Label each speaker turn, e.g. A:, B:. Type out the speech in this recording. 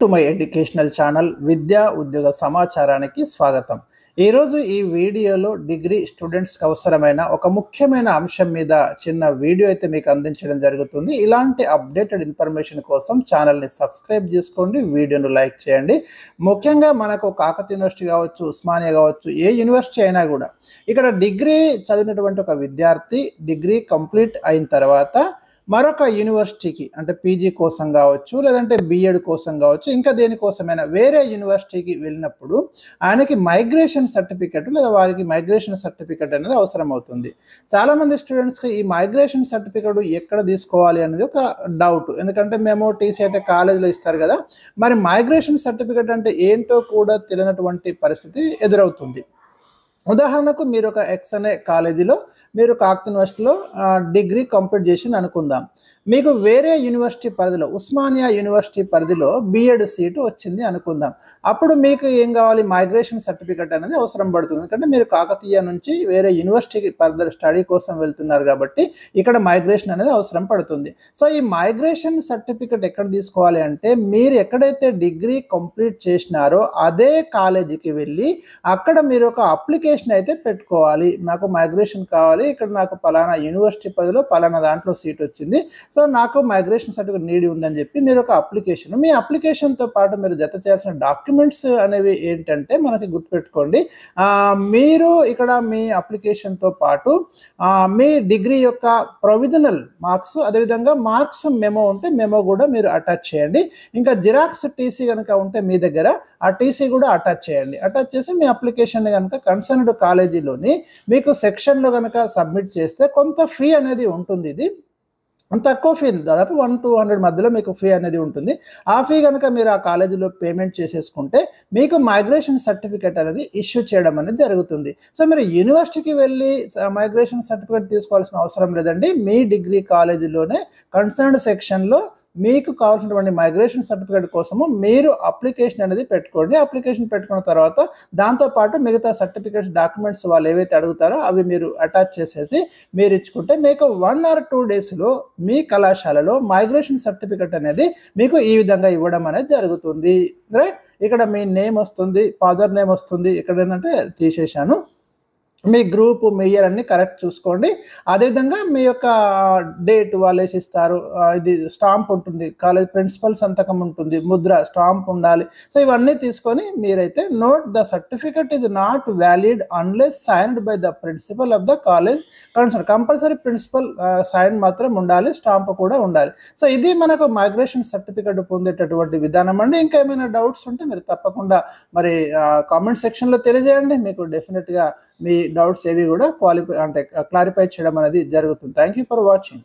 A: To my educational channel విద్యా ఉద్యోగ సమాచారానికి స్వాగతం. ఈరోజు ఈ వీడియోలో డిగ్రీ స్టూడెంట్స్కి అవసరమైన ఒక ముఖ్యమైన అంశం మీద చిన్న వీడియో అయితే మీకు అందించడం జరుగుతుంది. ఇలాంటి అప్డేటెడ్ ఇన్ఫర్మేషన్ కోసం ఛానల్ని సబ్స్క్రైబ్ చేసుకోండి, వీడియోను లైక్ చేయండి. ముఖ్యంగా మనకు కాకతీయ యూనివర్సిటీ కావచ్చు, ఉస్మానియా కావచ్చు, ఏ యూనివర్సిటీ అయినా కూడా ఇక్కడ డిగ్రీ చదివినటువంటి ఒక విద్యార్థి డిగ్రీ కంప్లీట్ అయిన తర్వాత మరొక యూనివర్సిటీకి అంటే పీజీ కోసం కావచ్చు, లేదంటే బీఎడ్ కోసం కావచ్చు, ఇంకా దేనికోసమైనా వేరే యూనివర్సిటీకి వెళ్ళినప్పుడు ఆయనకి మైగ్రేషన్ సర్టిఫికెట్ లేదా వారికి మైగ్రేషన్ సర్టిఫికెట్ అనేది అవసరం అవుతుంది. చాలామంది స్టూడెంట్స్కి ఈ మైగ్రేషన్ సర్టిఫికెట్ ఎక్కడ తీసుకోవాలి అనేది ఒక డౌట్. ఎందుకంటే మేము టీసీ అయితే కాలేజీలో ఇస్తారు కదా, మరి మైగ్రేషన్ సర్టిఫికెట్ అంటే ఏంటో కూడా తెలియనటువంటి పరిస్థితి ఎదురవుతుంది. ఉదాహరణకు మీరు ఒక ఎక్స్ అనే కాలేజీలో మీరు కాకతీయ యూనివర్సిటీలో డిగ్రీ కంప్లీట్ చేసి అనుకుందాం. మీకు వేరే యూనివర్సిటీ పరిధిలో ఉస్మానియా యూనివర్సిటీ పరిధిలో బీఎడ్ సీటు వచ్చింది అనుకుందాం. అప్పుడు మీకు ఏం కావాలి? మైగ్రేషన్ సర్టిఫికెట్ అనేది అవసరం పడుతుంది. ఎందుకంటే మీరు కాకతీయ నుంచి వేరే యూనివర్సిటీకి ఫర్దర్ స్టడీ కోసం వెళ్తున్నారు కాబట్టి ఇక్కడ మైగ్రేషన్ అనేది అవసరం పడుతుంది. సో ఈ మైగ్రేషన్ సర్టిఫికెట్ ఎక్కడ తీసుకోవాలి అంటే మీరు ఎక్కడైతే డిగ్రీ కంప్లీట్ చేసినారో అదే కాలేజీకి వెళ్ళి అక్కడ మీరు ఒక అప్లికేషన్ అయితే పెట్టుకోవాలి. నాకు మైగ్రేషన్ కావాలి, ఇక్కడ నాకు పలానా యూనివర్సిటీ పరిధిలో పలానా దాంట్లో సీట్ వచ్చింది, సో నాకు మైగ్రేషన్ సర్టిఫికేట్ నీడ్ ఉందని చెప్పి మీరు ఒక అప్లికేషన్, మీ అప్లికేషన్తో పాటు మీరు జత చేయాల్సిన డాక్యుమెంట్స్ అనేవి ఏంటంటే మనకి గుర్తుపెట్టుకోండి. మీరు ఇక్కడ మీ అప్లికేషన్తో పాటు మీ డిగ్రీ యొక్క ప్రొవిజనల్ మార్క్స్, అదేవిధంగా మార్క్స్ మెమో ఉంటే మెమో కూడా మీరు అటాచ్ చేయండి. ఇంకా జిరాక్స్ టీసీ కనుక ఉంటే మీ దగ్గర ఆ టీసీ కూడా అటాచ్ చేయండి. అటాచ్ చేసి మీ అప్లికేషన్ కనుక కన్సర్న్డ్ కాలేజీలోని మీకు సెక్షన్లో కనుక సబ్మిట్ చేస్తే కొంత ఫీ అనేది ఉంటుంది. ఇది తక్కువ ఫీ, దాదాపు 100-200 మధ్యలో మీకు ఫీ అనేది ఉంటుంది. ఆ ఫీ కనుక మీరు ఆ కాలేజీలో పేమెంట్ చేసేసుకుంటే మీకు మైగ్రేషన్ సర్టిఫికేట్ అనేది ఇష్యూ చేయడం అనేది జరుగుతుంది. సో మీరు యూనివర్సిటీకి వెళ్ళి మైగ్రేషన్ సర్టిఫికేట్ తీసుకోవాల్సిన అవసరం లేదండి. మీ డిగ్రీ కాలేజీలోనే కన్సర్న్డ్ సెక్షన్లో మీకు కావాల్సినటువంటి మైగ్రేషన్ సర్టిఫికేట్ కోసము మీరు అప్లికేషన్ అనేది పెట్టుకోండి. అప్లికేషన్ పెట్టుకున్న తర్వాత దాంతోపాటు మిగతా సర్టిఫికేట్స్ డాక్యుమెంట్స్ వాళ్ళు ఏవైతే అడుగుతారో అవి మీరు అటాచ్ చేసేసి మీరు ఇచ్చుకుంటే మీకు 1 or 2 డేస్లో మీ కళాశాలలో మైగ్రేషన్ సర్టిఫికేట్ అనేది మీకు ఈ విధంగా ఇవ్వడం అనేది జరుగుతుంది. రైట్, ఇక్కడ మీ నేమ్ వస్తుంది, ఫాదర్ నేమ్ వస్తుంది, ఇక్కడ ఏంటంటే తీసేశాను. మీ గ్రూప్, మీ ఇయర్ అన్ని కరెక్ట్ చూసుకోండి. అదేవిధంగా మీ యొక్క డేట్ వాళ్ళు వేసిస్తారు, ఇది స్టాంప్ ఉంటుంది, కాలేజ్ ప్రిన్సిపల్ సంతకం ఉంటుంది, ముద్ర స్టాంప్ ఉండాలి. సో ఇవన్నీ తీసుకొని మీరైతే note the certificate is not valid unless signed by the principal of the college concern. Compulsory principal sign మాత్రం ఉండాలి, స్టాంప్ కూడా ఉండాలి. సో ఇది మనకు మైగ్రేషన్ సర్టిఫికెట్ పొందేటటువంటి విధానం అండి. ఇంకా ఏమైనా డౌట్స్ ఉంటే మీరు తప్పకుండా మరి కామెంట్ సెక్షన్లో తెలియజేయండి. మీకు డెఫినెట్గా మీ డౌట్స్ ఏవి కూడా క్లారిఫై చేయడం అనేది జరుగుతుంది. Thank you for watching.